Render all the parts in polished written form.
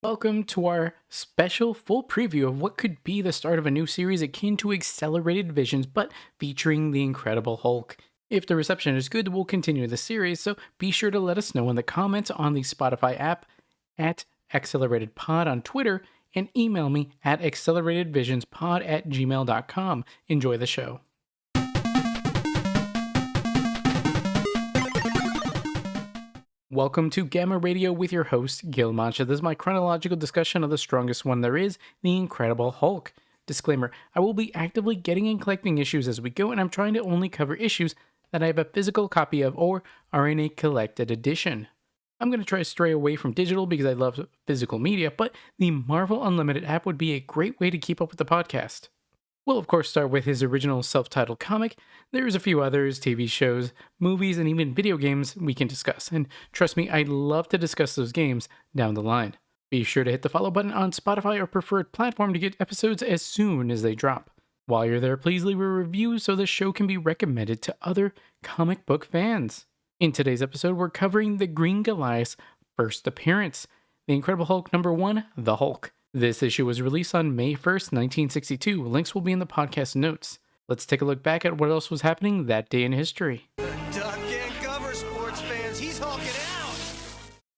Welcome to our special full preview of what could be the start of a new series akin to Accelerated Visions, but featuring the Incredible Hulk. If the reception is good, we'll continue the series, so be sure to let us know in the comments on the Spotify app, at AcceleratedPod on Twitter, and email me at acceleratedvisionspod@gmail.com. Enjoy the show. Welcome to Gamma Radio with your host, Gil Mancha. This is my chronological discussion of the strongest one there is, the Incredible Hulk. Disclaimer, I will be actively getting and collecting issues as we go, and I'm trying to only cover issues that I have a physical copy of or are in a collected edition. I'm going to try to stray away from digital because I love physical media, but the Marvel Unlimited app would be a great way to keep up with the podcast. We'll of course start with his original self-titled comic. There's a few others, TV shows, movies, and even video games we can discuss. And trust me, I'd love to discuss those games down the line. Be sure to hit the follow button on Spotify or preferred platform to get episodes as soon as they drop. While you're there, please leave a review so the show can be recommended to other comic book fans. In today's episode, we're covering the Green Goliath's first appearance, The Incredible Hulk #1, The Hulk. This issue was released on May 1st, 1962. Links will be in the podcast notes. Let's take a look back at what else was happening that day in history. Duck and cover, sports fans. He's hulking out.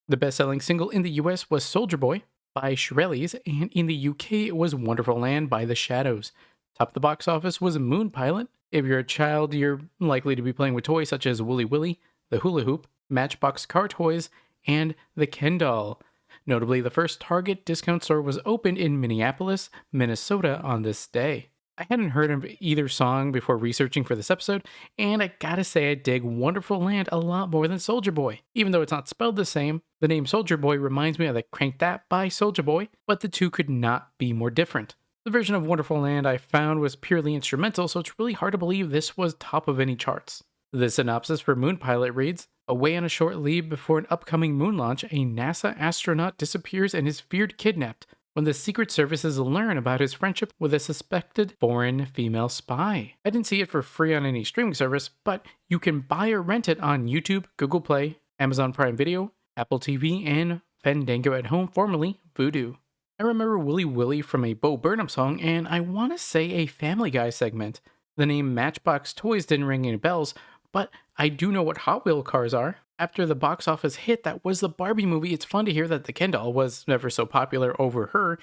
The best-selling single in the US was Soldier Boy by Shirelles, and in the UK it was Wonderful Land by The Shadows. Top of the box office was Moon Pilot. If you're a child, you're likely to be playing with toys such as Wooly Willy, the Hula Hoop, Matchbox car toys, and the Ken doll. Notably, the first Target discount store was opened in Minneapolis, Minnesota on this day. I hadn't heard of either song before researching for this episode, and I gotta say I dig Wonderful Land a lot more than Soldier Boy. Even though it's not spelled the same, the name Soldier Boy reminds me of the Crank That by Soldier Boy, but the two could not be more different. The version of Wonderful Land I found was purely instrumental, so it's really hard to believe this was top of any charts. The synopsis for Moon Pilot reads, away on a short leave before an upcoming moon launch, a NASA astronaut disappears and is feared kidnapped when the Secret Services learn about his friendship with a suspected foreign female spy. I didn't see it for free on any streaming service, but you can buy or rent it on YouTube, Google Play, Amazon Prime Video, Apple TV, and Fandango at Home, formerly Vudu. I remember Willy Willy from a Bo Burnham song, and I want to say a Family Guy segment. The name Matchbox Toys didn't ring any bells, but I do know what Hot Wheel cars are. After the box office hit that was the Barbie movie, it's fun to hear that the Ken doll was never so popular over her,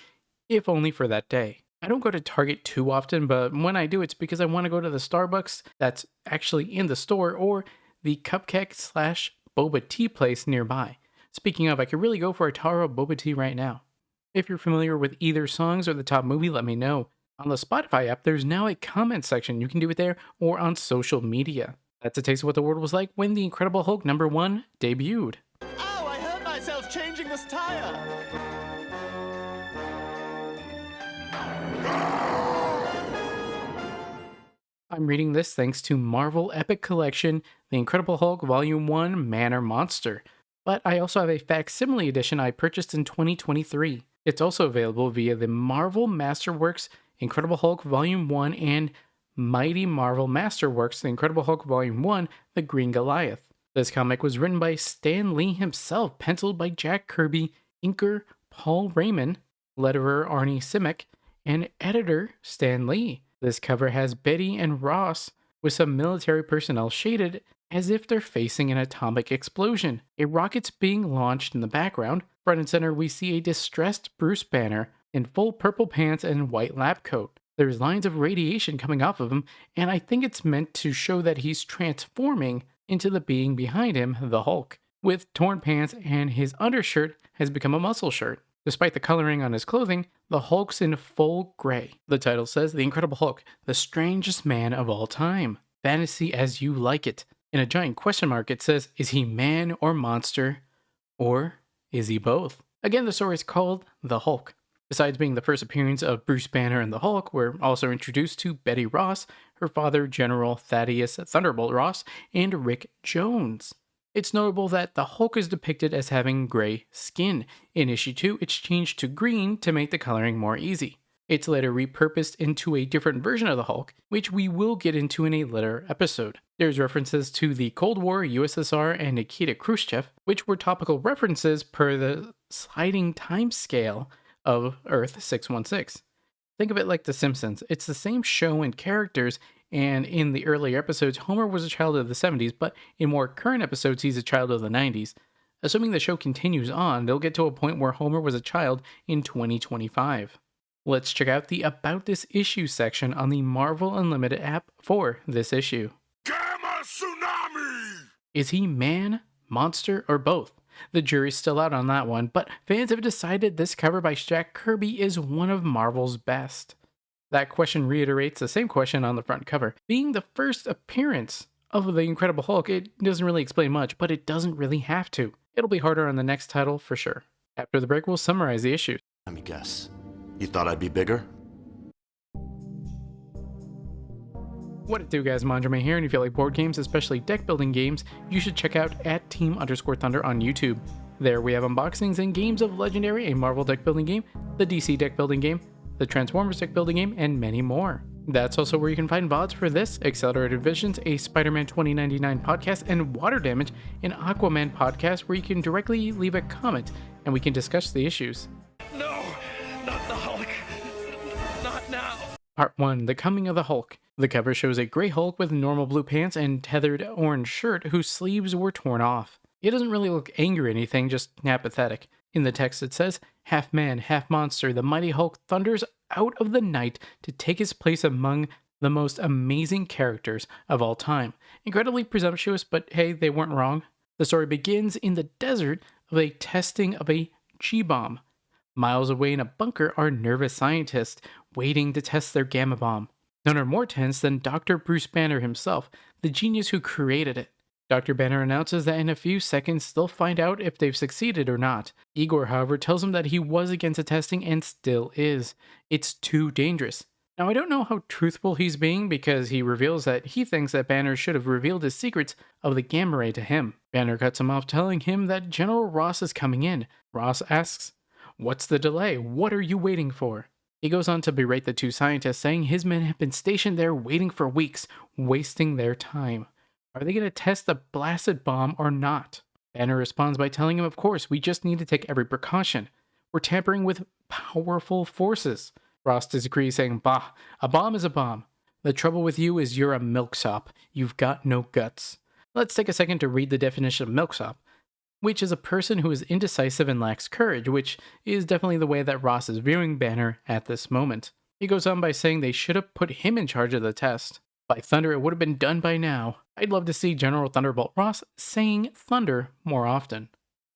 if only for that day. I don't go to Target too often, but when I do, it's because I want to go to the Starbucks that's actually in the store or the cupcake/boba tea place nearby. Speaking of, I could really go for a Taro boba tea right now. If you're familiar with either songs or the top movie, let me know. On the Spotify app, there's now a comment section. You can do it there or on social media. That's a taste of what the world was like when The Incredible Hulk #1 debuted. Oh, I hurt myself changing this tire. I'm reading this thanks to Marvel Epic Collection, The Incredible Hulk Volume 1 Man or Monster. But I also have a facsimile edition I purchased in 2023. It's also available via the Marvel Masterworks Incredible Hulk Volume 1 and Mighty Marvel Masterworks, The Incredible Hulk Volume 1, The Green Goliath. This comic was written by Stan Lee himself, penciled by Jack Kirby, inker Paul Raymond, letterer Arnie Simek, and editor Stan Lee. This cover has Betty and Ross with some military personnel shaded as if they're facing an atomic explosion. A rocket's being launched in the background. Front and center, we see a distressed Bruce Banner in full purple pants and white lab coat. There's lines of radiation coming off of him, and I think it's meant to show that he's transforming into the being behind him, the Hulk. With torn pants and his undershirt has become a muscle shirt. Despite the coloring on his clothing, the Hulk's in full gray. The title says, The Incredible Hulk, the strangest man of all time. Fantasy as you like it. In a giant question mark, it says, is he man or monster? Or is he both? Again, the story is called The Hulk. Besides being the first appearance of Bruce Banner and the Hulk, we're also introduced to Betty Ross, her father General Thaddeus Thunderbolt Ross, and Rick Jones. It's notable that the Hulk is depicted as having gray skin. In issue 2, it's changed to green to make the coloring more easy. It's later repurposed into a different version of the Hulk, which we will get into in a later episode. There's references to the Cold War, USSR, and Nikita Khrushchev, which were topical references per the sliding time scale of Earth 616. Think of it like The Simpsons. It's the same show and characters, and in the earlier episodes, Homer was a child of the 70s, but in more current episodes, he's a child of the 90s. Assuming the show continues on, they'll get to a point where Homer was a child in 2025. Let's check out the About This Issue section on the Marvel Unlimited app for this issue. Gamma Tsunami! Is he man, monster, or both? The jury's still out on that one, but fans have decided this cover by Jack Kirby is one of Marvel's best. That question reiterates the same question on the front cover. Being the first appearance of the Incredible Hulk, it doesn't really explain much, but it doesn't really have to. It'll be harder on the next title for sure. After the break, we'll summarize the issues. Let me guess. You thought I'd be bigger? What it do, guys? Mandrame here, and if you like board games, especially deck building games, you should check out @team_thunder on YouTube. There we have unboxings and games of Legendary, a Marvel deck building game, the DC deck building game, the Transformers deck building game, and many more. That's also where you can find VODs for this, Accelerated Visions, a Spider-Man 2099 podcast, and Water Damage, an Aquaman podcast where you can directly leave a comment and we can discuss the issues. No, not the Hulk. Not now. Part 1, The Coming of the Hulk. The cover shows a gray Hulk with normal blue pants and tethered orange shirt whose sleeves were torn off. He doesn't really look angry or anything, just apathetic. In the text it says, "Half man, half monster, the mighty Hulk thunders out of the night to take his place among the most amazing characters of all time." Incredibly presumptuous, but hey, they weren't wrong. The story begins in the desert of a testing of a G-bomb. Miles away in a bunker are nervous scientists waiting to test their gamma bomb. None are more tense than Dr. Bruce Banner himself, the genius who created it. Dr. Banner announces that in a few seconds they'll find out if they've succeeded or not. Igor, however, tells him that he was against the testing and still is. It's too dangerous. Now, I don't know how truthful he's being because he reveals that he thinks that Banner should have revealed his secrets of the gamma ray to him. Banner cuts him off, telling him that General Ross is coming in. Ross asks, "What's the delay? What are you waiting for?" He goes on to berate the two scientists, saying his men have been stationed there waiting for weeks, wasting their time. Are they going to test the blasted bomb or not? Banner responds by telling him, of course, we just need to take every precaution. We're tampering with powerful forces. Ross disagrees, saying, bah, a bomb is a bomb. The trouble with you is you're a milksop. You've got no guts. Let's take a second to read the definition of milksop, which is a person who is indecisive and lacks courage, which is definitely the way that Ross is viewing Banner at this moment. He goes on by saying they should have put him in charge of the test. By thunder, it would have been done by now. I'd love to see General Thunderbolt Ross saying thunder more often.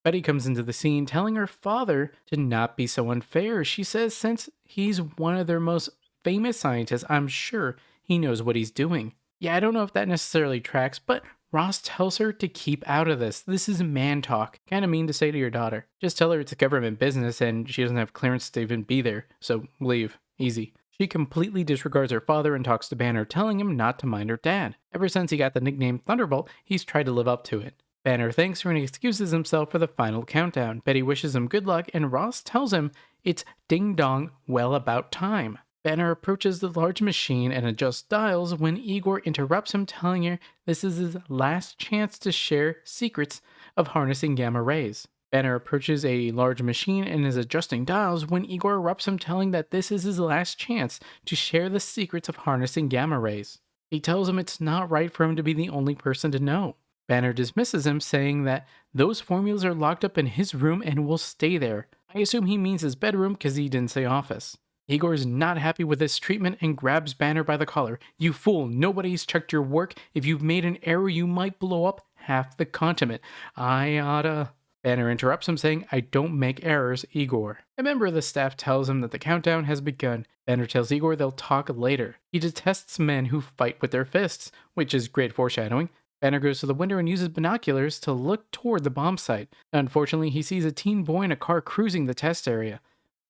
Betty comes into the scene telling her father to not be so unfair. She says since he's one of their most famous scientists, I'm sure he knows what he's doing. Yeah, I don't know if that necessarily tracks, but Ross tells her to keep out of this. This is man talk. Kind of mean to say to your daughter. Just tell her it's a government business and she doesn't have clearance to even be there, so leave. Easy. She completely disregards her father and talks to Banner, telling him not to mind her dad. Ever since he got the nickname Thunderbolt, he's tried to live up to it. Banner thanks her and excuses himself for the final countdown. Betty wishes him good luck, and Ross tells him it's ding-dong well about time. Banner approaches the large machine and adjusts dials when Igor interrupts him, telling her this is his last chance to share secrets of harnessing gamma rays. Banner approaches a large machine and is adjusting dials when Igor erupts him, telling that this is his last chance to share the secrets of harnessing gamma rays. He tells him it's not right for him to be the only person to know. Banner dismisses him, saying that those formulas are locked up in his room and will stay there. I assume he means his bedroom because he didn't say office. Igor is not happy with this treatment and grabs Banner by the collar. You fool, nobody's checked your work. If you've made an error, you might blow up half the continent. I oughta... Banner interrupts him, saying, I don't make errors, Igor. A member of the staff tells him that the countdown has begun. Banner tells Igor they'll talk later. He detests men who fight with their fists, which is great foreshadowing. Banner goes to the window and uses binoculars to look toward the bomb site. Unfortunately, he sees a teen boy in a car cruising the test area.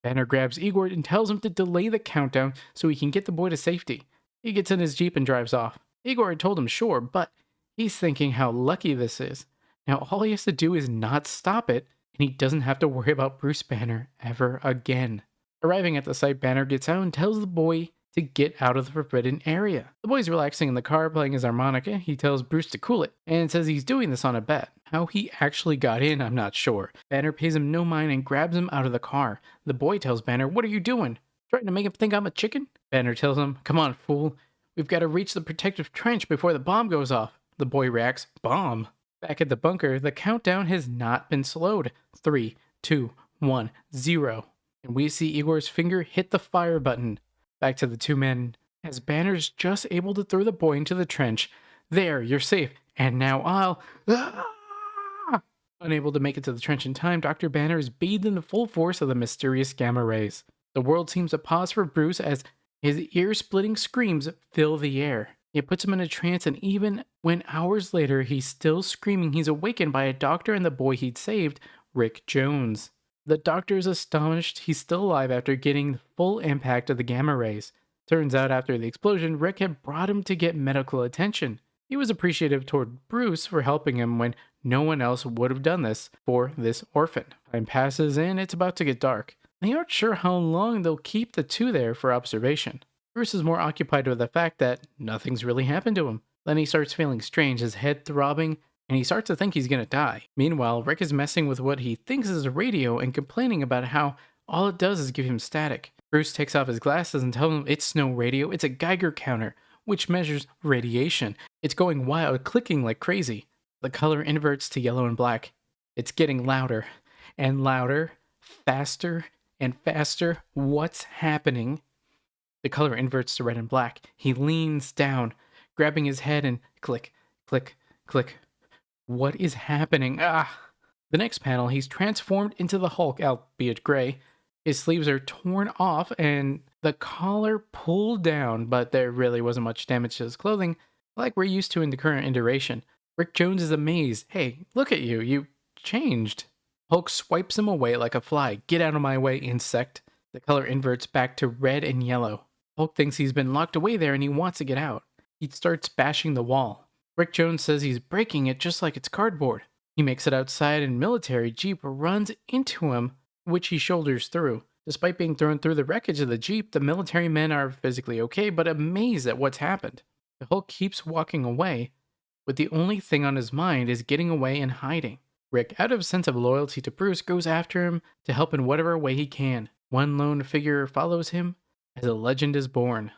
Banner grabs Igor and tells him to delay the countdown so he can get the boy to safety. He gets in his Jeep and drives off. Igor had told him sure, but he's thinking how lucky this is. Now all he has to do is not stop it, and he doesn't have to worry about Bruce Banner ever again. Arriving at the site, Banner gets out and tells the boy to get out of the forbidden area. The boy's relaxing in the car playing his harmonica. He tells Bruce to cool it and says he's doing this on a bet. How he actually got in, I'm not sure. Banner pays him no mind and grabs him out of the car. The boy tells Banner, "What are you doing? Trying to make him think I'm a chicken?" Banner tells him, "Come on, fool. We've got to reach the protective trench before the bomb goes off." The boy reacts, "Bomb?" Back at the bunker, the countdown has not been slowed. 3, 2, 1, 0. And we see Igor's finger hit the fire button. Back to the two men, as Banner's just able to throw the boy into the trench. "There, you're safe, and now I'll..." Ah! Unable to make it to the trench in time, Dr. Banner is bathed in the full force of the mysterious gamma rays. The world seems to pause for Bruce as his ear-splitting screams fill the air. It puts him in a trance, and even when hours later he's still screaming, he's awakened by a doctor and the boy he'd saved, Rick Jones. The doctor is astonished he's still alive after getting the full impact of the gamma rays. Turns out after the explosion, Rick had brought him to get medical attention. He was appreciative toward Bruce for helping him when no one else would have done this for this orphan. Time passes and it's about to get dark. They aren't sure how long they'll keep the two there for observation. Bruce is more occupied with the fact that nothing's really happened to him. Then he starts feeling strange, his head throbbing, and he starts to think he's gonna die. Meanwhile, Rick is messing with what he thinks is a radio and complaining about how all it does is give him static. Bruce takes off his glasses and tells him it's no radio, it's a Geiger counter, which measures radiation. It's going wild, clicking like crazy. The color inverts to yellow and black. It's getting louder and louder, faster and faster. What's happening? The color inverts to red and black. He leans down, grabbing his head, and click, click, click. What is happening? Ah! The next panel, he's transformed into the Hulk, albeit gray. His sleeves are torn off and the collar pulled down, but there really wasn't much damage to his clothing, like we're used to in the current iteration. Rick Jones is amazed. "Hey, look at you. You changed." Hulk swipes him away like a fly. "Get out of my way, insect." The color inverts back to red and yellow. Hulk thinks he's been locked away there and he wants to get out. He starts bashing the wall. Rick Jones says he's breaking it just like it's cardboard. He makes it outside and military Jeep runs into him, which he shoulders through. Despite being thrown through the wreckage of the Jeep, the military men are physically okay, but amazed at what's happened. The Hulk keeps walking away, but the only thing on his mind is getting away and hiding. Rick, out of a sense of loyalty to Bruce, goes after him to help in whatever way he can. One lone figure follows him as a legend is born.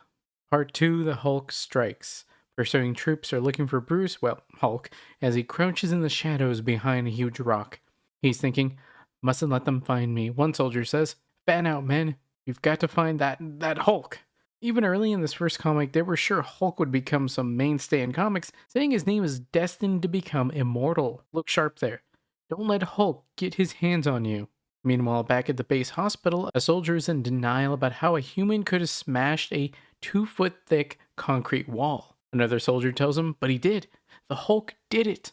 Part 2, The Hulk Strikes. Pursuing troops are looking for Bruce, well, Hulk, as he crouches in the shadows behind a huge rock. He's thinking, "Mustn't let them find me." One soldier says, "Fan out, men. You've got to find that Hulk." Even early in this first comic, they were sure Hulk would become some mainstay in comics, saying his name is destined to become immortal. Look sharp there. Don't let Hulk get his hands on you. Meanwhile, back at the base hospital, a soldier is in denial about how a human could have smashed a 2-foot-thick concrete wall. Another soldier tells him, but he did. The Hulk did it.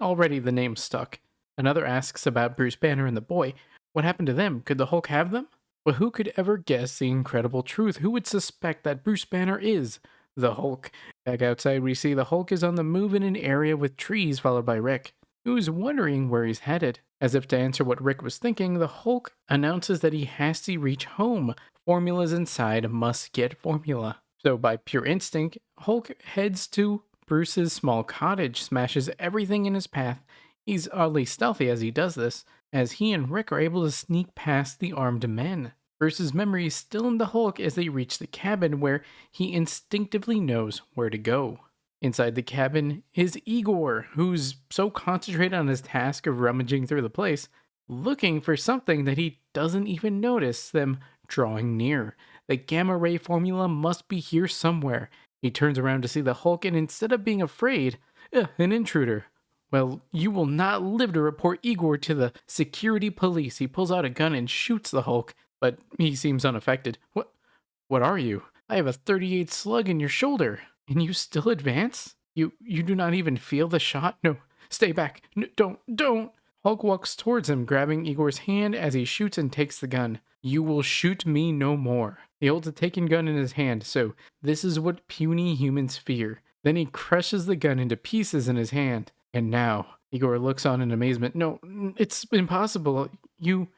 Already the name stuck. Another asks about Bruce Banner and the boy. What happened to them? Could the Hulk have them? But who could ever guess the incredible truth? Who would suspect that Bruce Banner is the Hulk? Back outside, we see the Hulk is on the move in an area with trees, followed by Rick, who's wondering where he's headed. As if to answer what Rick was thinking, the Hulk announces that he has to reach home. Formulas inside must get formula. So by pure instinct, Hulk heads to Bruce's small cottage, smashes everything in his path. He's oddly stealthy as he does this, as he and Rick are able to sneak past the armed men. Bruce's memory is still in the Hulk as they reach the cabin where he instinctively knows where to go. Inside the cabin is Igor, who's so concentrated on his task of rummaging through the place, looking for something that he doesn't even notice them drawing near. The gamma ray formula must be here somewhere. He turns around to see the Hulk, and instead of being afraid, an intruder. Well, you will not live to report Igor to the security police. He pulls out a gun and shoots the Hulk, but he seems unaffected. What are you? I have a 38 slug in your shoulder, and you still advance? You do not even feel the shot? No, stay back. No, don't. Hulk walks towards him, grabbing Igor's hand as he shoots and takes the gun. You will shoot me no more. He holds a taken gun in his hand, so this is what puny humans fear. Then he crushes the gun into pieces in his hand. And now, Igor looks on in amazement. No, it's impossible. You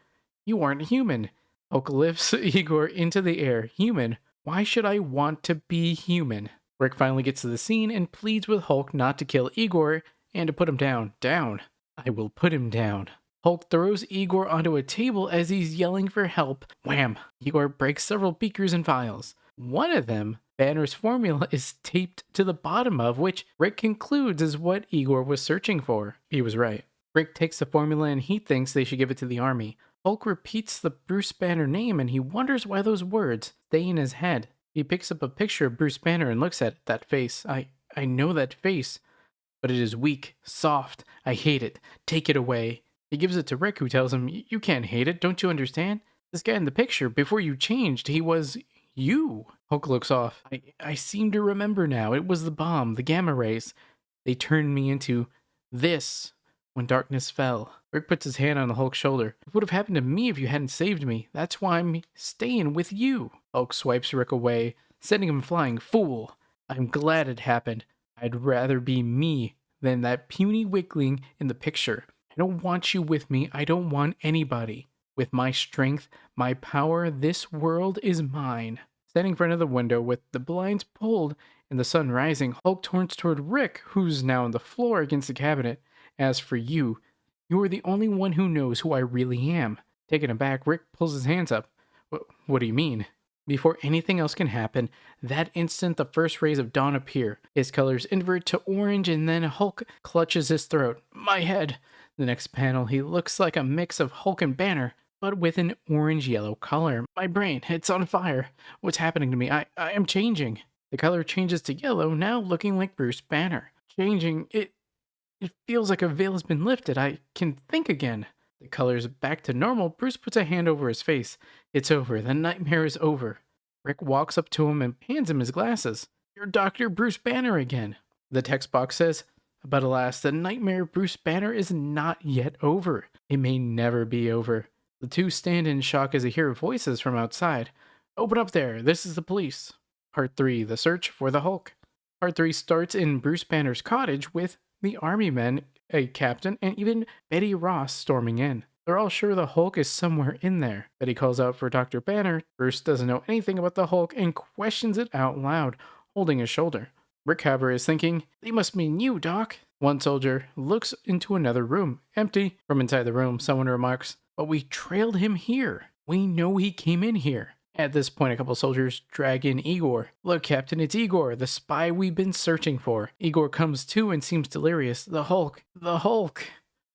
aren't human. Hulk lifts Igor into the air. Human. Why should I want to be human? Rick finally gets to the scene and pleads with Hulk not to kill Igor and to put him down. Down. I will put him down. Hulk throws Igor onto a table as he's yelling for help. Wham! Igor breaks several beakers and vials. One of them, Banner's formula, is taped to the bottom of, which Rick concludes is what Igor was searching for. He was right. Rick takes the formula and he thinks they should give it to the army. Hulk repeats the Bruce Banner name and he wonders why those words stay in his head. He picks up a picture of Bruce Banner and looks at it. That face. I know that face. But it is weak, soft. I hate it. Take it away. He gives it to Rick, who tells him, You can't hate it, don't you understand? This guy in the picture, before you changed, he was you. Hulk looks off. I seem to remember now. It was the bomb, the gamma rays. They turned me into this when darkness fell. Rick puts his hand on the Hulk's shoulder. It would have happened to me if you hadn't saved me. That's why I'm staying with you. Hulk swipes Rick away, sending him flying. Fool. I'm glad it happened. I'd rather be me than that puny weakling in the picture. I don't want you with me. I don't want anybody. With my strength, my power, this world is mine. Standing in front of the window with the blinds pulled and the sun rising, Hulk turns toward Rick, who's now on the floor against the cabinet. As for you, you are the only one who knows who I really am. Taken aback, Rick pulls his hands up. What do you mean? Before anything else can happen, that instant the first rays of dawn appear. His colors invert to orange and then Hulk clutches his throat. My head! The next panel, he looks like a mix of Hulk and Banner, but with an orange-yellow color. My brain, it's on fire. What's happening to me? I am changing. The color changes to yellow, now looking like Bruce Banner. Changing, it feels like a veil has been lifted. I can think again. The color's back to normal. Bruce puts a hand over his face. It's over. The nightmare is over. Rick walks up to him and hands him his glasses. You're Dr. Bruce Banner again. The text box says, but alas, the nightmare of Bruce Banner is not yet over. It may never be over. The two stand in shock as they hear voices from outside. Open up there. This is the police. Part 3, The Search for the Hulk. Part 3 starts in Bruce Banner's cottage with the army men, a captain, and even Betty Ross storming in. They're all sure the Hulk is somewhere in there. Betty calls out for Dr. Banner. Bruce doesn't know anything about the Hulk and questions it out loud, holding his shoulder. Rick Haber is thinking, they must mean you, Doc. One soldier looks into another room, empty. From inside the room, someone remarks, but we trailed him here. We know he came in here. At this point, a couple soldiers drag in Igor. Look, Captain, it's Igor, the spy we've been searching for. Igor comes to and seems delirious. The Hulk! The Hulk!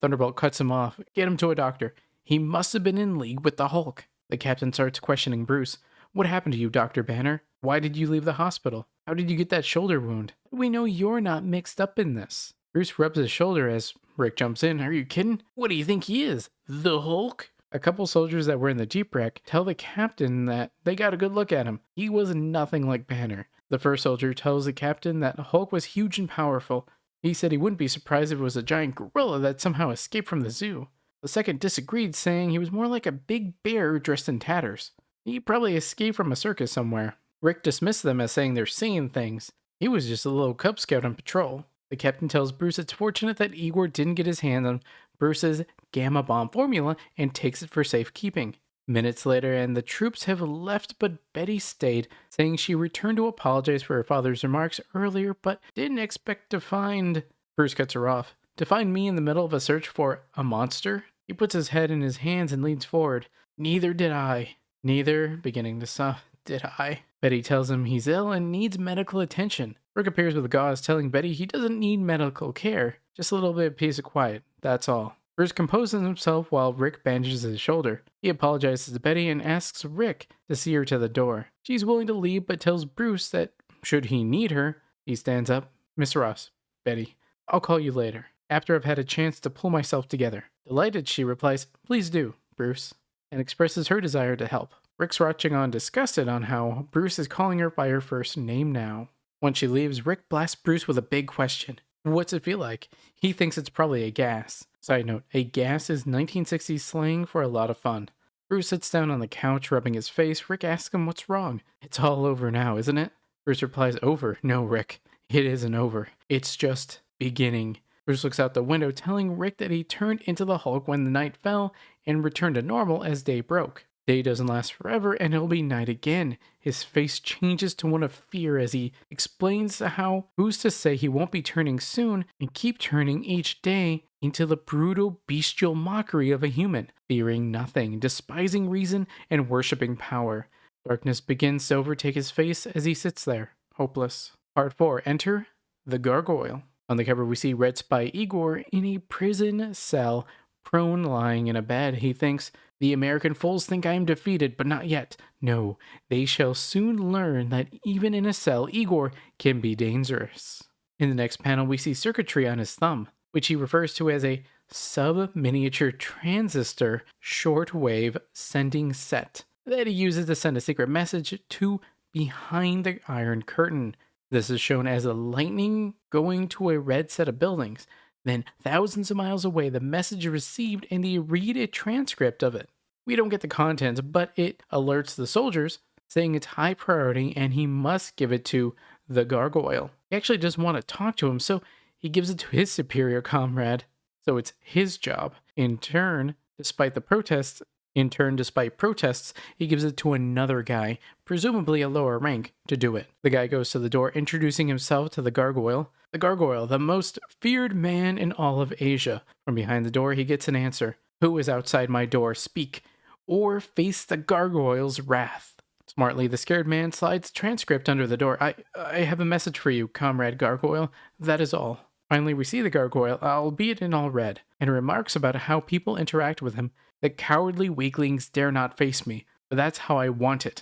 Thunderbolt cuts him off. Get him to a doctor. He must have been in league with the Hulk. The captain starts questioning Bruce. What happened to you, Dr. Banner? Why did you leave the hospital? How did you get that shoulder wound? We know you're not mixed up in this. Bruce rubs his shoulder as Rick jumps in. Are you kidding? What do you think he is? The Hulk? A couple soldiers that were in the Jeep wreck tell the captain that they got a good look at him. He was nothing like Banner. The first soldier tells the captain that Hulk was huge and powerful. He said he wouldn't be surprised if it was a giant gorilla that somehow escaped from the zoo. The second disagreed, saying he was more like a big bear dressed in tatters. He probably escaped from a circus somewhere. Rick dismissed them as saying they're seeing things. He was just a little Cub Scout on patrol. The captain tells Bruce it's fortunate that Igor didn't get his hand on Bruce's gamma bomb formula and takes it for safekeeping. Minutes later, and the troops have left, but Betty stayed, saying she returned to apologize for her father's remarks earlier, but didn't expect to find... Bruce cuts her off. To find me in the middle of a search for a monster? He puts his head in his hands and leans forward. Neither did I. Neither, beginning to sob, did I. Betty tells him he's ill and needs medical attention. Rick appears with gauze, telling Betty he doesn't need medical care, just a little bit of peace and quiet, that's all. Bruce composes himself while Rick bandages his shoulder. He apologizes to Betty and asks Rick to see her to the door. She's willing to leave but tells Bruce that, should he need her, he stands up. Miss Ross, Betty, I'll call you later, after I've had a chance to pull myself together. Delighted, she replies, please do, Bruce, and expresses her desire to help. Rick's watching on, disgusted on how Bruce is calling her by her first name now. When she leaves, Rick blasts Bruce with a big question. What's it feel like? He thinks it's probably a gas. Side note, a gas is 1960s slang for a lot of fun. Bruce sits down on the couch, rubbing his face. Rick asks him what's wrong. It's all over now, isn't it? Bruce replies, over. No, Rick, it isn't over. It's just beginning. Bruce looks out the window, telling Rick that he turned into the Hulk when the night fell and returned to normal as day broke. Day doesn't last forever, and it'll be night again. His face changes to one of fear as he explains how who's to say he won't be turning soon and keep turning each day into the brutal, bestial mockery of a human, fearing nothing, despising reason, and worshipping power. Darkness begins to overtake his face as he sits there, hopeless. Part 4. Enter the Gargoyle. On the cover, we see Red Spy Igor in a prison cell, prone lying in a bed. He thinks, "The American fools think I am defeated, but not yet. No, they shall soon learn that even in a cell, Igor can be dangerous." In the next panel, we see circuitry on his thumb, which he refers to as a sub-miniature transistor shortwave sending set that he uses to send a secret message to behind the Iron Curtain. This is shown as a lightning going to a red set of buildings. Then, thousands of miles away, the message is received and they read a transcript of it. We don't get the contents, but it alerts the soldiers, saying it's high priority and he must give it to the Gargoyle. He actually doesn't want to talk to him, so he gives it to his superior comrade. So it's his job. In turn, despite protests, he gives it to another guy, presumably a lower rank, to do it. The guy goes to the door, introducing himself to the Gargoyle. The Gargoyle, the most feared man in all of Asia. From behind the door, he gets an answer. "Who is outside my door? Speak, or face the Gargoyle's wrath." Smartly, the scared man slides transcript under the door. I have a message for you, Comrade Gargoyle. That is all." Finally, we see the Gargoyle, albeit in all red, and remarks about how people interact with him. "The cowardly weaklings dare not face me, but that's how I want it.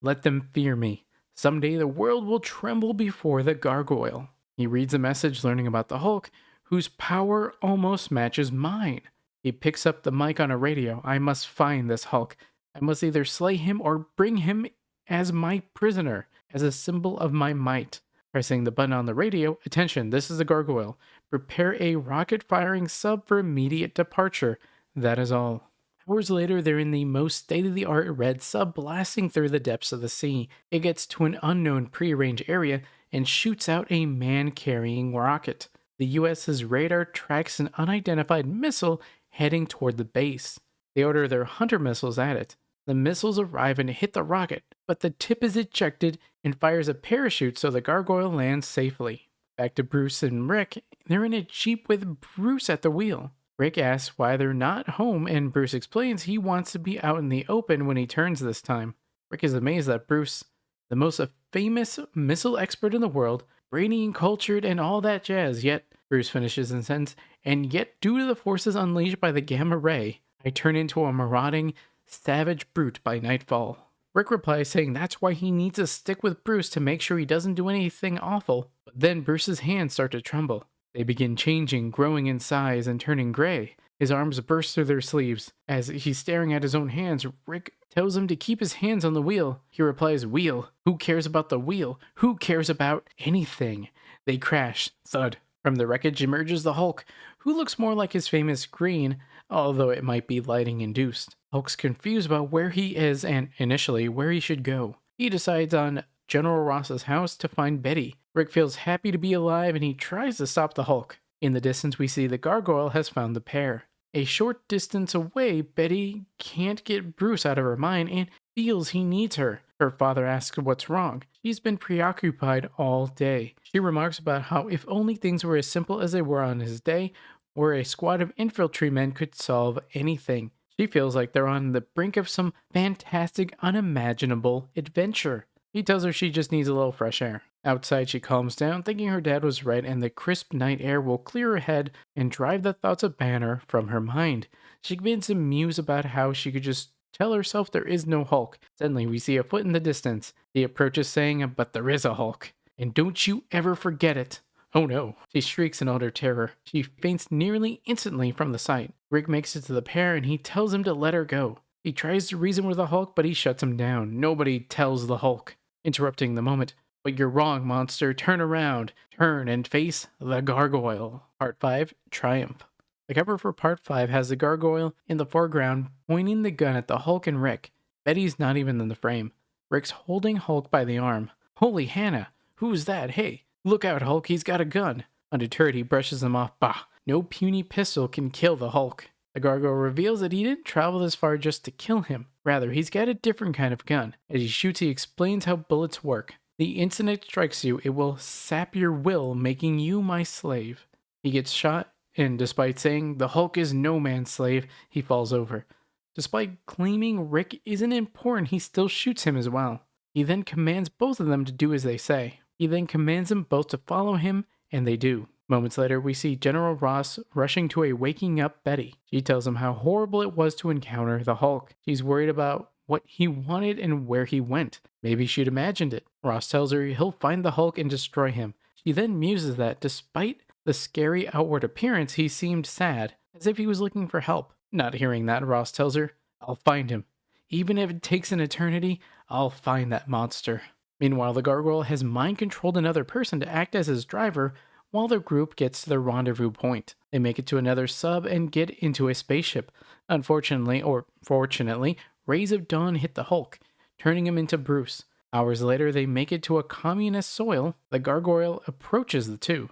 Let them fear me. Someday the world will tremble before the Gargoyle." He reads a message learning about the Hulk, whose power almost matches mine. He picks up the mic on a radio. "I must find this Hulk. I must either slay him or bring him as my prisoner, as a symbol of my might." Pressing the button on the radio, "Attention, this is the Gargoyle. Prepare a rocket-firing sub for immediate departure." That is all. Hours later, they're in the most state-of-the-art red sub blasting through the depths of the sea. It gets to an unknown prearranged area and shoots out a man-carrying rocket. The US's radar tracks an unidentified missile heading toward the base. They order their Hunter missiles at it. The missiles arrive and hit the rocket, but the tip is ejected and fires a parachute so the Gargoyle lands safely. Back to Bruce and Rick. They're in a Jeep with Bruce at the wheel. Rick asks why they're not home, and Bruce explains he wants to be out in the open when he turns this time. Rick is amazed that Bruce, the most famous missile expert in the world, brainy and cultured and all that jazz, yet Bruce finishes and sends, "And yet due to the forces unleashed by the gamma ray, I turn into a marauding, savage brute by nightfall." Rick replies saying that's why he needs to stick with Bruce to make sure he doesn't do anything awful. But then Bruce's hands start to tremble. They begin changing, growing in size, and turning gray. His arms burst through their sleeves. As he's staring at his own hands, Rick tells him to keep his hands on the wheel. He replies, "Wheel? Who cares about the wheel? Who cares about anything?" They crash. Thud. From the wreckage emerges the Hulk, who looks more like his famous green, although it might be lighting induced. Hulk's confused about where he is and, initially, where he should go. He decides on General Ross's house to find Betty. Rick feels happy to be alive and he tries to stop the Hulk. In the distance, we see the Gargoyle has found the pair. A short distance away, Betty can't get Bruce out of her mind and feels he needs her. Her father asks what's wrong. She's been preoccupied all day. She remarks about how if only things were as simple as they were on his day, where a squad of infantrymen could solve anything. She feels like they're on the brink of some fantastic, unimaginable adventure. He tells her she just needs a little fresh air. Outside, she calms down, thinking her dad was right and the crisp night air will clear her head and drive the thoughts of Banner from her mind. She begins to muse about how she could just tell herself there is no Hulk. Suddenly, we see a foot in the distance. He approaches saying, "But there is a Hulk. And don't you ever forget it." Oh no. She shrieks in utter terror. She faints nearly instantly from the sight. Rick makes it to the pair and he tells him to let her go. He tries to reason with the Hulk, but he shuts him down. Nobody tells the Hulk. Interrupting the moment. "But you're wrong, monster. Turn around. Turn and face the Gargoyle." Part 5, Triumph. The cover for Part 5 has the Gargoyle in the foreground pointing the gun at the Hulk and Rick. Betty's not even in the frame. Rick's holding Hulk by the arm. "Holy Hannah, who's that? Hey, look out, Hulk, he's got a gun." Undeterred, he brushes him off. Bah, no puny pistol can kill the Hulk. The Gargoyle reveals that he didn't travel this far just to kill him. Rather, he's got a different kind of gun. As he shoots, he explains how bullets work. The instant it strikes you, it will sap your will, making you my slave. He gets shot, and despite saying the Hulk is no man's slave, he falls over. Despite claiming Rick isn't important, he still shoots him as well. He then commands both of them to do as they say. He then commands them both to follow him, and they do. Moments later, we see General Ross rushing to a waking up Betty. She tells him how horrible it was to encounter the Hulk. She's worried about what he wanted and where he went. Maybe she'd imagined it. Ross tells her he'll find the Hulk and destroy him. She then muses that despite the scary outward appearance, he seemed sad, as if he was looking for help. Not hearing that, Ross tells her, I'll find him. Even if it takes an eternity, I'll find that monster. Meanwhile, the gargoyle has mind-controlled another person to act as his driver while the group gets to their rendezvous point. They make it to another sub and get into a spaceship. Unfortunately, or fortunately, rays of dawn hit the Hulk, turning him into Bruce. Hours later, they make it to a communist soil. The gargoyle approaches the two.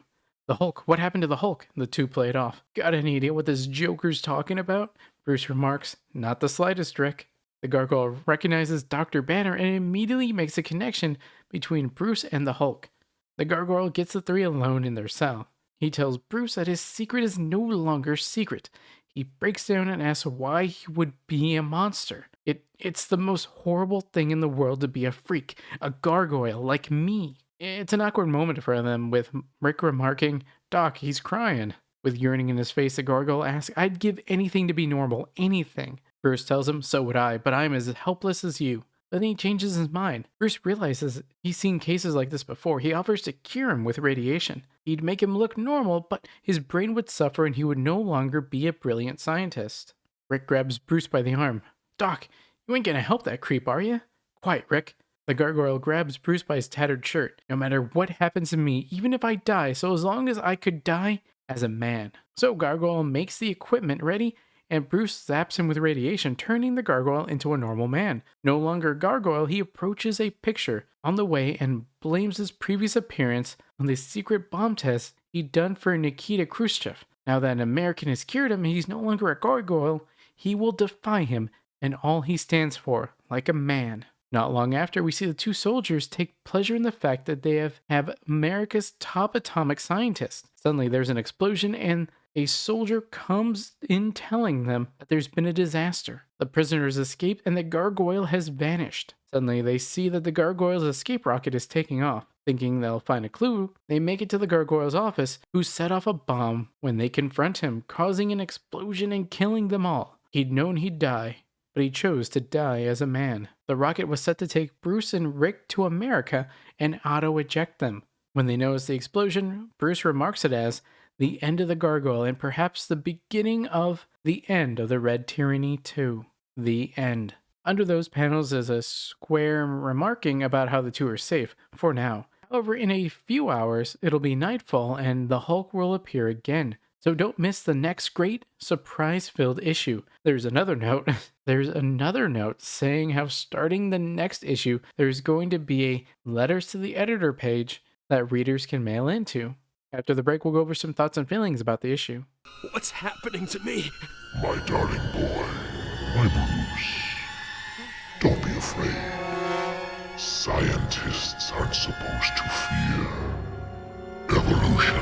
The Hulk, what happened to the Hulk? The two play it off. Got any idea what this Joker's talking about? Bruce remarks, not the slightest, Rick. The gargoyle recognizes Dr. Banner and immediately makes a connection between Bruce and the Hulk. The gargoyle gets the three alone in their cell. He tells Bruce that his secret is no longer secret. He breaks down and asks why he would be a monster. It's the most horrible thing in the world to be a freak, a gargoyle like me. It's an awkward moment for them, with Rick remarking, Doc, he's crying. With yearning in his face, the gargoyle asks, I'd give anything to be normal, anything. Bruce tells him, so would I, but I'm as helpless as you. But then he changes his mind. Bruce realizes he's seen cases like this before. He offers to cure him with radiation. He'd make him look normal, but his brain would suffer and he would no longer be a brilliant scientist. Rick grabs Bruce by the arm. Doc, you ain't gonna help that creep, are you? Quiet, Rick. The gargoyle grabs Bruce by his tattered shirt. No matter what happens to me, even if I die, so as long as I could die as a man. So Gargoyle makes the equipment ready, and Bruce zaps him with radiation, turning the gargoyle into a normal man. No longer a gargoyle, he approaches a picture on the way and blames his previous appearance on the secret bomb test he'd done for Nikita Khrushchev. Now that an American has cured him, he's no longer a gargoyle. He will defy him and all he stands for, like a man. Not long after, we see the two soldiers take pleasure in the fact that they have America's top atomic scientist. Suddenly, there's an explosion, and a soldier comes in telling them that there's been a disaster. The prisoners escaped, and the gargoyle has vanished. Suddenly, they see that the gargoyle's escape rocket is taking off. Thinking they'll find a clue, they make it to the gargoyle's office, who set off a bomb when they confront him, causing an explosion and killing them all. He'd known he'd die, but he chose to die as a man. The rocket was set to take Bruce and Rick to America and auto-eject them. When they notice the explosion, Bruce remarks it as the end of the gargoyle and perhaps the beginning of the end of the Red Tyranny too. The end. Under those panels is a square remarking about how the two are safe, for now. However, in a few hours, it'll be nightfall and the Hulk will appear again. So don't miss the next great surprise-filled issue. There's another note saying how starting the next issue, there's going to be a letters to the editor page that readers can mail into. After the break, we'll go over some thoughts and feelings about the issue. What's happening to me? My darling boy, my Bruce. Don't be afraid. Scientists aren't supposed to fear evolution.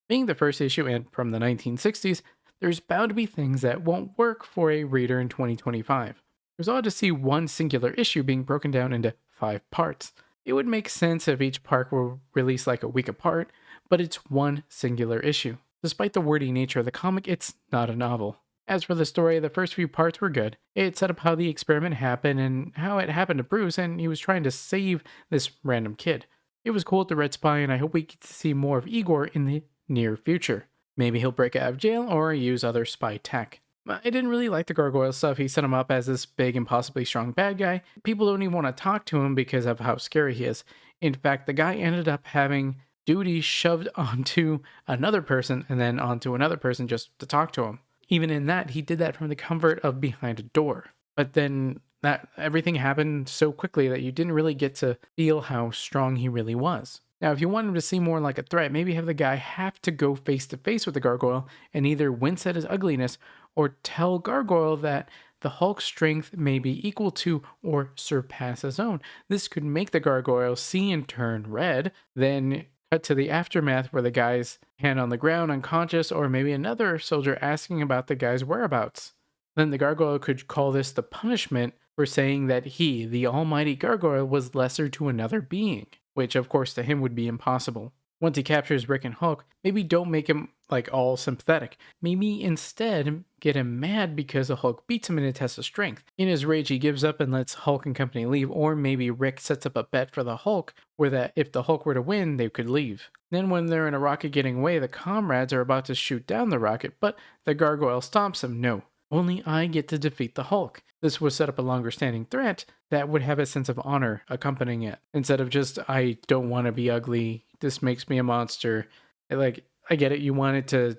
Being the first issue and from the 1960s, there's bound to be things that won't work for a reader in 2025. It was odd to see one singular issue being broken down into 5 parts. It would make sense if each part were released like a week apart, but it's one singular issue. Despite the wordy nature of the comic, it's not a novel. As for the story, the first few parts were good. It set up how the experiment happened and how it happened to Bruce, and he was trying to save this random kid. It was cool with the Red Spy, and I hope we get to see more of Igor in the near future. Maybe he'll break out of jail or use other spy tech. I didn't really like the gargoyle stuff. He set him up as this big and possibly strong bad guy. People don't even want to talk to him because of how scary he is. In fact, the guy ended up having duties shoved onto another person and then onto another person just to talk to him. Even in that, he did that from the comfort of behind a door. But then that everything happened so quickly that you didn't really get to feel how strong he really was. Now, if you want him to seem more like a threat, maybe have the guy have to go face to face with the gargoyle and either wince at his ugliness or tell Gargoyle that the Hulk's strength may be equal to or surpass his own. This could make the gargoyle see and turn red, then cut to the aftermath where the guy's hand on the ground unconscious, or maybe another soldier asking about the guy's whereabouts. Then the gargoyle could call this the punishment for saying that he, the almighty gargoyle, was lesser to another being, which of course to him would be impossible. Once he captures Rick and Hulk, maybe don't make him like all sympathetic. Maybe instead get him mad because the Hulk beats him in a test of strength. In his rage, he gives up and lets Hulk and company leave, or maybe Rick sets up a bet for the Hulk where that if the Hulk were to win, they could leave. Then when they're in a rocket getting away, the comrades are about to shoot down the rocket, but the gargoyle stops them. No, only I get to defeat the Hulk. This would set up a longer standing threat that would have a sense of honor accompanying it. Instead of just, I don't want to be ugly, this makes me a monster. Like, I get it, you wanted to,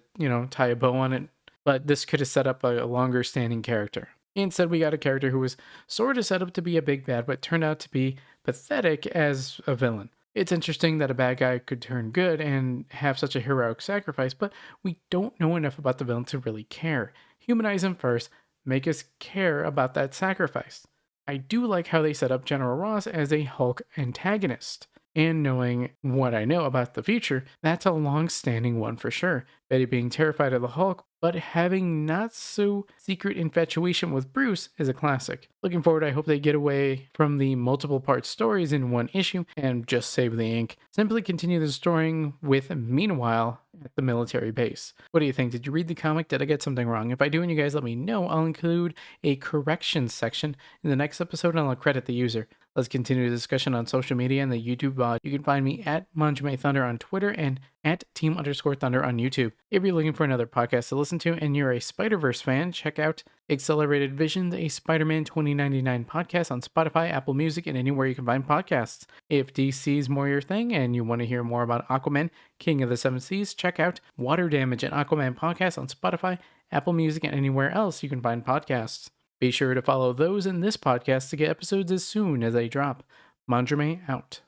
tie a bow on it, but this could have set up a longer standing character. Instead, we got a character who was sort of set up to be a big bad, but turned out to be pathetic as a villain. It's interesting that a bad guy could turn good and have such a heroic sacrifice, but we don't know enough about the villain to really care. Humanize him first, make us care about that sacrifice. I do like how they set up General Ross as a Hulk antagonist. And knowing what I know about the future, that's a long-standing one for sure. Betty being terrified of the Hulk, but having not so secret infatuation with Bruce is a classic. Looking forward, I hope they get away from the multiple part stories in one issue and just save the ink. Simply continue the story with Meanwhile at the military base. What do you think? Did you read the comic? Did I get something wrong? If I do and you guys let me know, I'll include a correction section in the next episode and I'll credit the user. Let's continue the discussion on social media and the YouTube VOD. You can find me at Manjime Thunder on Twitter and at Team_Thunder on YouTube. If you're looking for another podcast to listen to and you're a Spider-Verse fan, check out Accelerated Visions, a Spider-Man 2099 podcast on Spotify, Apple Music, and anywhere you can find podcasts. If DC is more your thing and you want to hear more about Aquaman, King of the Seven Seas, check out Water Damage, an Aquaman podcast on Spotify, Apple Music, and anywhere else you can find podcasts. Be sure to follow those in this podcast to get episodes as soon as they drop. Manjime out.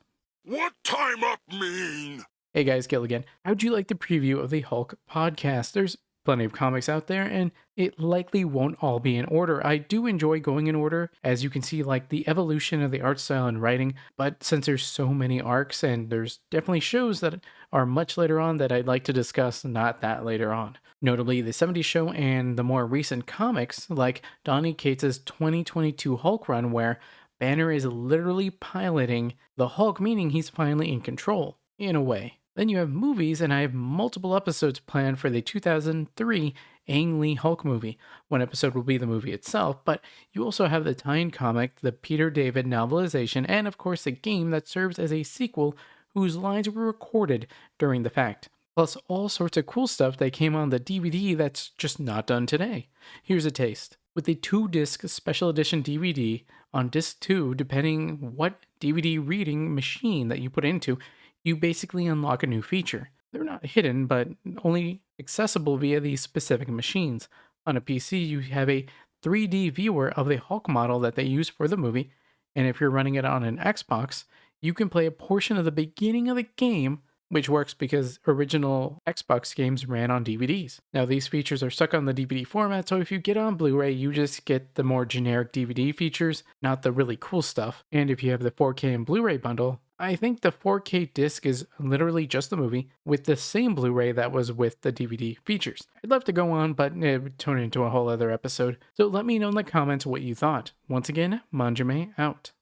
What time up mean? Hey guys, Gil again. How'd you like the preview of the Hulk podcast? There's plenty of comics out there, and it likely won't all be in order. I do enjoy going in order, as you can see, like the evolution of the art style and writing, but since there's so many arcs, and there's definitely shows that are much later on that I'd like to discuss, not that later on. Notably, the 70s show and the more recent comics, like Donny Cates' 2022 Hulk run, where Banner is literally piloting the Hulk, meaning he's finally in control, in a way. Then you have movies, and I have multiple episodes planned for the 2003 Ang Lee Hulk movie. One episode will be the movie itself, but you also have the tie-in comic, the Peter David novelization, and of course the game that serves as a sequel whose lines were recorded during the fact. Plus all sorts of cool stuff that came on the DVD that's just not done today. Here's a taste. With the 2-disc special edition DVD, on disc 2, depending what DVD reading machine that you put into, you basically unlock a new feature. They're not hidden, but only accessible via these specific machines. On a PC, you have a 3D viewer of the Hulk model that they use for the movie, and if you're running it on an Xbox, you can play a portion of the beginning of the game, which works because original Xbox games ran on DVDs. Now, these features are stuck on the DVD format, so if you get on Blu-ray, you just get the more generic DVD features, not the really cool stuff. And if you have the 4K and Blu-ray bundle, I think the 4K disc is literally just the movie with the same Blu-ray that was with the DVD features. I'd love to go on, but it would turn into a whole other episode. So let me know in the comments what you thought. Once again, Manjime out.